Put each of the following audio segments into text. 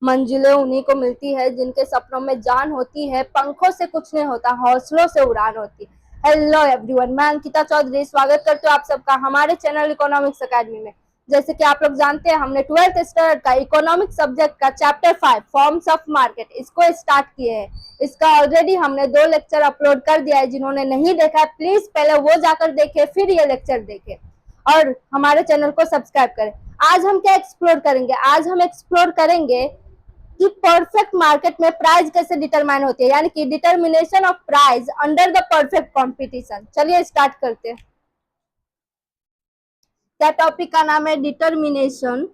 मंजिलें उन्हीं को मिलती है जिनके सपनों में जान होती है, पंखों से कुछ नहीं होता, हौसलों से उड़ान होती है। हेलो एवरीवन, मैं अंकिता चौधरी स्वागत करती हूँ आप सबका हमारे चैनल इकोनॉमिक्स एकेडमी में। जैसे कि आप लोग जानते हैं, हमने 12th स्टैंडर्ड का इकोनॉमिक सब्जेक्ट का चैप्टर 5 फॉर्म्स ऑफ मार्केट इसको स्टार्ट किए हैं। इसका ऑलरेडी हमने 2 लेक्चर अपलोड कर दिया है। जिन्होंने नहीं देखा प्लीज पहले वो जाकर देखे, फिर ये लेक्चर देखे और हमारे चैनल को सब्सक्राइब करें। आज हम क्या एक्सप्लोर करेंगे? आज हम एक्सप्लोर करेंगे कि परफेक्ट मार्केट में प्राइस कैसे डिटरमाइन होती है, यानी कि determination of price under the perfect competition. चलिए स्टार्ट करते हैं। क्या टॉपिक का नाम है? Determination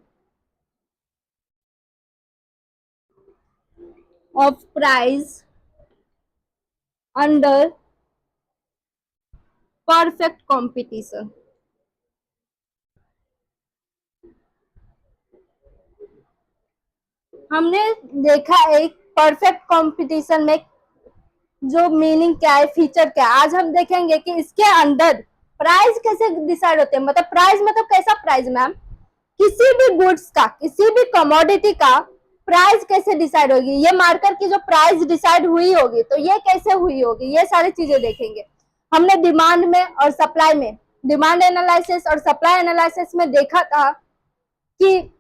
of price under perfect competition. हमने देखा एक परफेक्ट कंपटीशन में जो मीनिंग क्या है, फीचर क्या है। आज हम देखेंगे कि इसके अंदर प्राइस कैसे डिसाइड होते हैं। मतलब प्राइस मतलब कैसा प्राइस मैम? किसी भी गुड्स का, किसी भी कमोडिटी का प्राइस कैसे डिसाइड होगी, ये मार्कर की जो प्राइस डिसाइड हुई होगी तो ये कैसे हुई होगी, ये सारी चीजें देखेंगे। हमने डिमांड में और सप्लाई में, डिमांड एनालिसिस और सप्लाई एनालिसिस में देखा था कि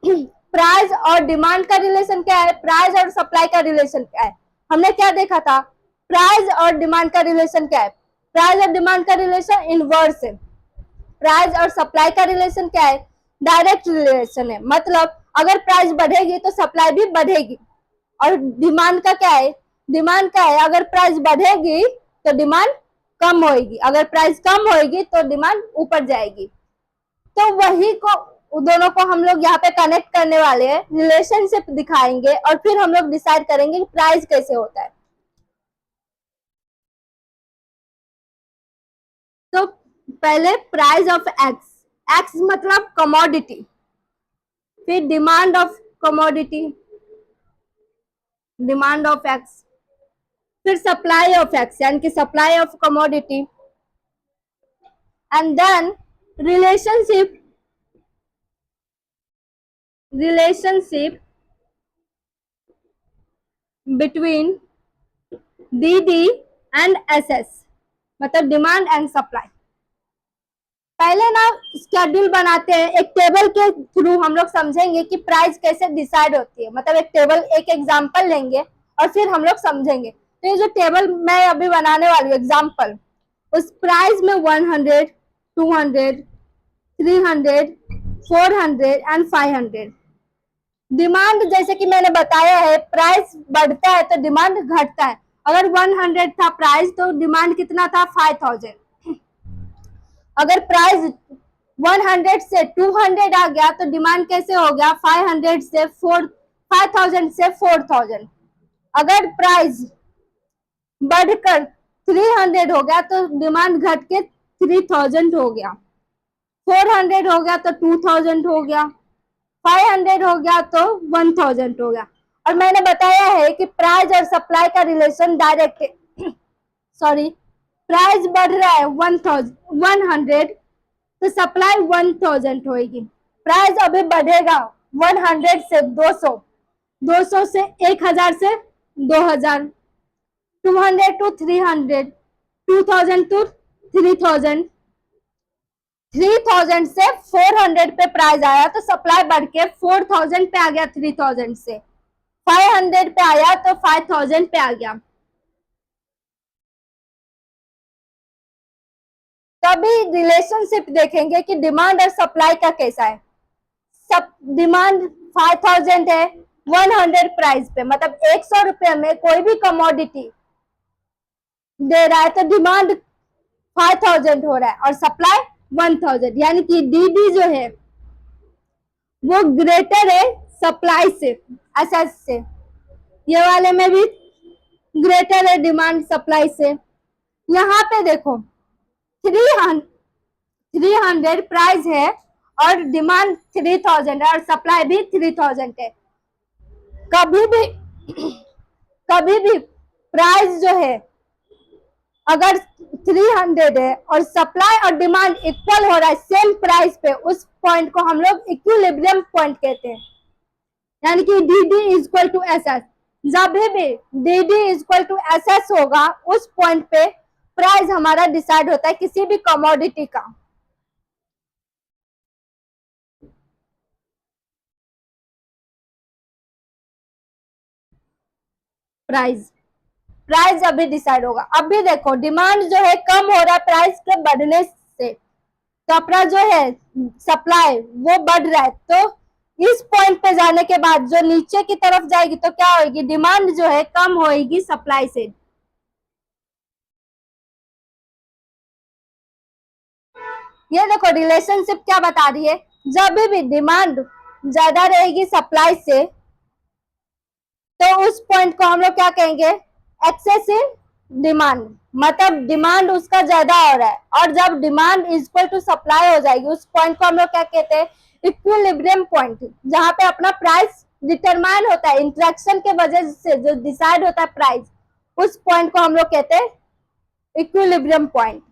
प्राइस और डिमांड का रिलेशन क्या है, प्राइस और सप्लाई का रिलेशन क्या है। हमने क्या देखा था? प्राइस और डिमांड का रिलेशन क्या है? प्राइस और डिमांड का रिलेशन इनवर्स है। प्राइस और सप्लाई का रिलेशन क्या है? डायरेक्ट रिलेशन है। मतलब अगर प्राइस बढ़ेगी तो सप्लाई भी बढ़ेगी। और डिमांड का क्या है? डिमांड का है अगर प्राइस बढ़ेगी तो डिमांड कम होगी, अगर प्राइस कम होगी तो डिमांड ऊपर जाएगी। तो वही को दोनों को हम लोग यहाँ पे कनेक्ट करने वाले हैं, रिलेशनशिप दिखाएंगे और फिर हम लोग डिसाइड करेंगे कि प्राइस कैसे होता है। तो पहले प्राइस ऑफ एक्स, एक्स मतलब कमोडिटी, फिर demand of commodity, demand of X, फिर सप्लाई ऑफ एक्स यानी कि supply of commodity, and then relationship between D and S मतलब डिमांड एंड सप्लाई। पहले ना शेड्यूल बनाते हैं, एक टेबल के थ्रू हम लोग समझेंगे कि प्राइस कैसे डिसाइड होती है। मतलब एक टेबल, एक एग्जांपल लेंगे और फिर हम लोग समझेंगे। तो ये जो टेबल मैं अभी बनाने वाली हूँ एग्जांपल, उस प्राइस में 100, 200, 300, 400 एंड 500। डिमांड जैसे कि मैंने बताया है, प्राइस बढ़ता है तो डिमांड घटता है। अगर 100 था प्राइस तो डिमांड कितना था? 5000। अगर प्राइस 100 से 200 आ गया तो डिमांड कैसे हो गया? 500 से 5000 से 4000। अगर प्राइस बढ़कर 300 हो गया तो डिमांड घट के 3000 हो गया। 400 हो गया तो 2000 हो गया। 500 हो गया तो 1000 हो गया। और मैंने बताया है कि प्राइस और सप्लाई का रिलेशन डायरेक्ट सॉरी, प्राइस बढ़ रहा है 100 तो सप्लाई 1000 होगी। प्राइस अभी बढ़ेगा 100 से 200, 200 से 1000 से 2000, 200 टू 300, 2000 टू 3000, 3000 से 400 पे प्राइस आया तो सप्लाई बढ़ के 4000 पे आ गया। 3000 से 500 पे आया तो 5000 पे आ गया। तभी रिलेशनशिप देखेंगे कि डिमांड और सप्लाई का कैसा है। सब डिमांड 5000 है 100 प्राइस पे, मतलब 100 रुपए में कोई भी कमोडिटी दे रहा है तो डिमांड 5000 हो रहा है और सप्लाई 1000, यानी कि डी जो है वो ग्रेटर है सप्लाई से, एसएस से। ये वाले में भी ग्रेटर है डिमांड सप्लाई से। यहाँ पे देखो 300 प्राइस है और डिमांड 3000 है और सप्लाई भी 3000 है। कभी भी प्राइस जो है अगर 300 है और सप्लाई और डिमांड इक्वल हो रहा है सेम प्राइस पे, उस पॉइंट को हम लोग इक्विलिब्रियम पॉइंट कहते हैं। यानी कि D D is equal to S S. जब भी D D is equal to S S होगा उस पॉइंट पे प्राइस हमारा डिसाइड होता है किसी भी कमोडिटी का। प्राइस प्राइस अभी डिसाइड होगा। अभी देखो डिमांड जो है कम हो रहा है प्राइस के बढ़ने से, तो अपना जो है सप्लाई वो बढ़ रहा है, तो इस पॉइंट पे जाने के बाद जो नीचे की तरफ जाएगी तो क्या होगी, डिमांड जो है कम होगी सप्लाई से। ये देखो रिलेशनशिप क्या बता रही है, जब भी डिमांड ज्यादा रहेगी सप्लाई से तो उस पॉइंट को हम लोग क्या कहेंगे, एक्सेस इन डिमांड, मतलब डिमांड उसका ज्यादा हो रहा है। और जब डिमांड इक्वल टू सप्लाई हो जाएगी उस पॉइंट को हम लोग क्या कहते हैं, इक्विलिब्रियम पॉइंट, जहां पे अपना प्राइस डिटरमाइन होता है इंटरेक्शन के वजह से जो डिसाइड होता है प्राइस, उस पॉइंट को हम लोग कहते हैं इक्विलिब्रियम पॉइंट।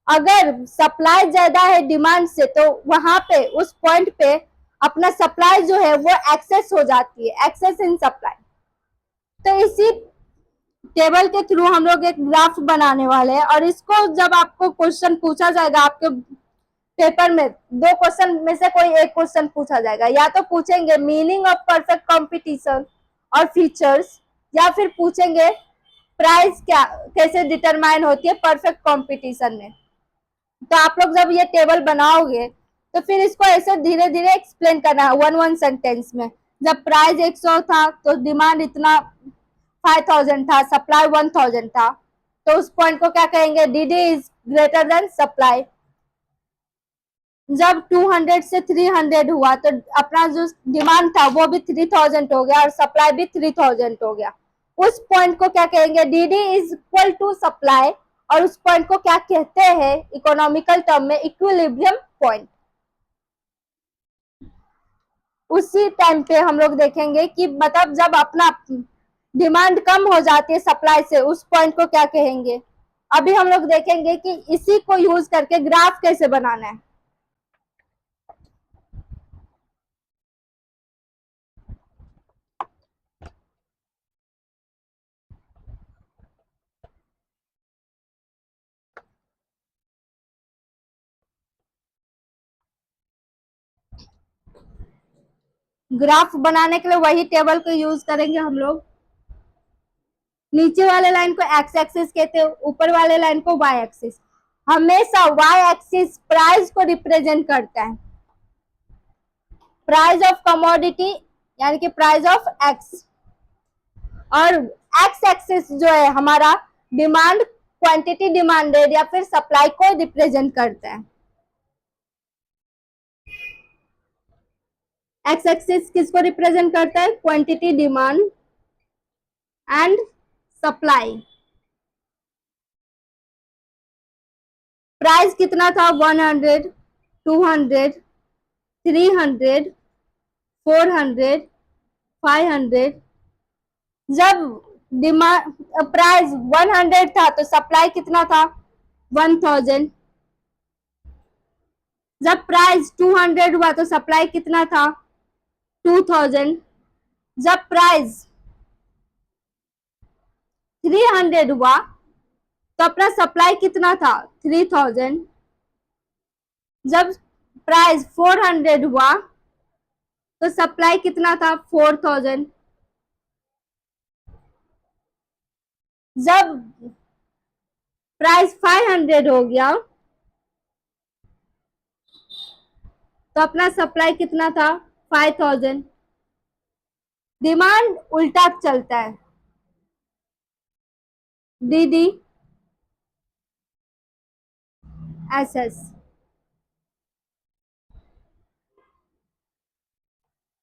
अगर सप्लाई ज्यादा है डिमांड से तो वहां पे उस पॉइंट पे अपना सप्लाई जो है वो एक्सेस हो जाती है, एक्सेस इन सप्लाई। तो इसी टेबल के थ्रू हम लोग एक ग्राफ बनाने वाले हैं, और इसको जब आपको क्वेश्चन पूछा जाएगा आपके पेपर में, दो क्वेश्चन में से कोई एक क्वेश्चन पूछा जाएगा, या तो पूछेंगे मीनिंग ऑफ परफेक्ट कंपटीशन और फीचर्स, या फिर पूछेंगे प्राइस क्या कैसे डिटरमाइन होती है परफेक्ट कंपटीशन में। तो आप लोग जब ये टेबल बनाओगे तो फिर इसको ऐसे धीरे धीरे एक्सप्लेन करना है वन वन सेंटेंस में। जब प्राइस 100 था तो डिमांड इतना 5000 था, सप्लाई 1000 था, तो उस पॉइंट को क्या कहेंगे, DD is greater than supply. जब 200 से 300 हुआ तो अपना जो डिमांड था वो भी 3000 हो गया और सप्लाई भी 3000 हो गया, उस पॉइंट को क्या कहेंगे, DD is equal to supply. और उस पॉइंट को क्या कहते हैं इकोनॉमिकल टर्म में, इक्विलिब्रियम पॉइंट। उसी टाइम पे हम लोग देखेंगे कि मतलब जब अपना डिमांड कम हो जाती है सप्लाई से उस पॉइंट को क्या कहेंगे। अभी हम लोग देखेंगे कि इसी को यूज करके ग्राफ कैसे बनाना है। ग्राफ बनाने के लिए वही टेबल को यूज करेंगे हम लोग। नीचे वाले लाइन को एक्स एक्सिस कहते हैं, ऊपर वाले लाइन को वाई एक्सिस। हमेशा वाई एक्सिस प्राइस को रिप्रेजेंट करता है, प्राइस ऑफ कमोडिटी यानी कि प्राइस ऑफ एक्स, और एक्स एक्सिस जो है हमारा डिमांड, क्वांटिटी डिमांडेड या फिर सप्लाई को रिप्रेजेंट करता है। एक्स एक्सिस किसको रिप्रेजेंट करता है, quantity demand and supply. Price कितना था, 100, 200, 300, 400, 500। जब डिमांड प्राइस 100 था तो सप्लाई कितना था, 1000। जब प्राइस 200 हुआ तो सप्लाई कितना था, 2000। जब प्राइस 300 हुआ तो अपना सप्लाई कितना था, 3000। जब प्राइस 400 हुआ तो सप्लाई कितना था, 4000। जब प्राइस 500 हो गया तो अपना सप्लाई कितना था, 5000। डिमांड उल्टा चलता है, डी डी एस एस,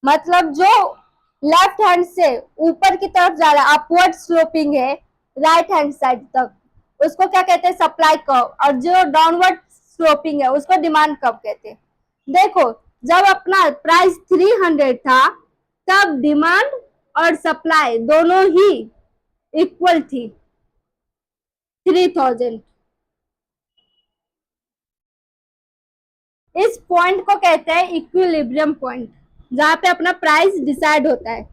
मतलब जो लेफ्ट हैंड से ऊपर की तरफ जा रहा है अपवर्ड स्लोपिंग है राइट हैंड साइड तक, उसको क्या कहते हैं, सप्लाई कर्व। और जो डाउनवर्ड स्लोपिंग है उसको डिमांड कर्व कहते हैं। देखो जब अपना प्राइस 300 था तब डिमांड और सप्लाई दोनों ही इक्वल थी, 3000। इस पॉइंट को कहते हैं इक्विलिब्रियम पॉइंट। जहां पे अपना प्राइस डिसाइड होता है।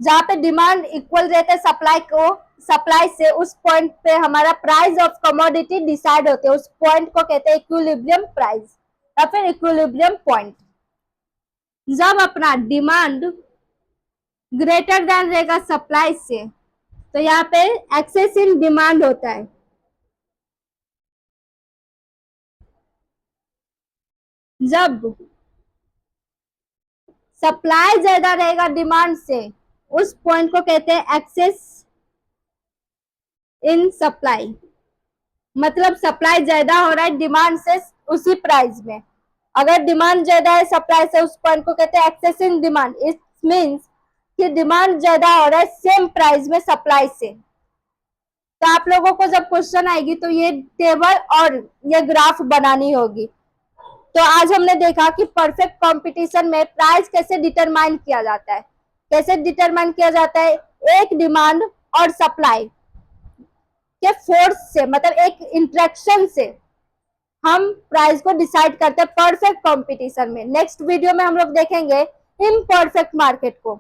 जहां पे डिमांड इक्वल रहता है सप्लाई से, उस पॉइंट पे हमारा प्राइस ऑफ कमोडिटी डिसाइड होते हैं। उस पॉइंट को कहते हैं इक्विलिब्रियम प्राइस या फिर इक्विलिब्रियम पॉइंट। जब अपना डिमांड ग्रेटर देन रहेगा सप्लाई से, तो यहाँ पे एक्सेस इन डिमांड होता है। जब सप्लाई ज्यादा रहेगा डिमांड से, उस पॉइंट को कहते हैं एक्सेस इन सप्लाई। मतलब सप्लाई ज्यादा हो रहा है डिमांड से उसी प्राइस में। अगर डिमांड ज्यादा है सप्लाई से, उस पॉइंट को कहते हैं excess in demand. It means कि डिमांड ज्यादा हो रहा है सेम प्राइस में सप्लाई से। तो आप लोगों को जब क्वेश्चन आएगी तो ये टेबल और ये ग्राफ बनानी होगी। तो आज हमने देखा कि परफेक्ट कंपटीशन में प्राइस कैसे डिटरमाइन किया जाता है। कैसे डिटरमाइन किया जाता है? एक डिमांड और सप्लाई के फोर्स से, मतलब एक इंटरेक्शन से हम प्राइस को डिसाइड करते हैं परफेक्ट कंपटीशन में। नेक्स्ट वीडियो में हम लोग देखेंगे इम्परफेक्ट मार्केट को।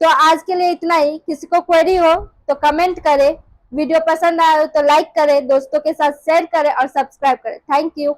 तो आज के लिए इतना ही। किसी को क्वेरी हो तो कमेंट करें, वीडियो पसंद आया हो तो लाइक करें, दोस्तों के साथ शेयर करें और सब्सक्राइब करें। Thank you.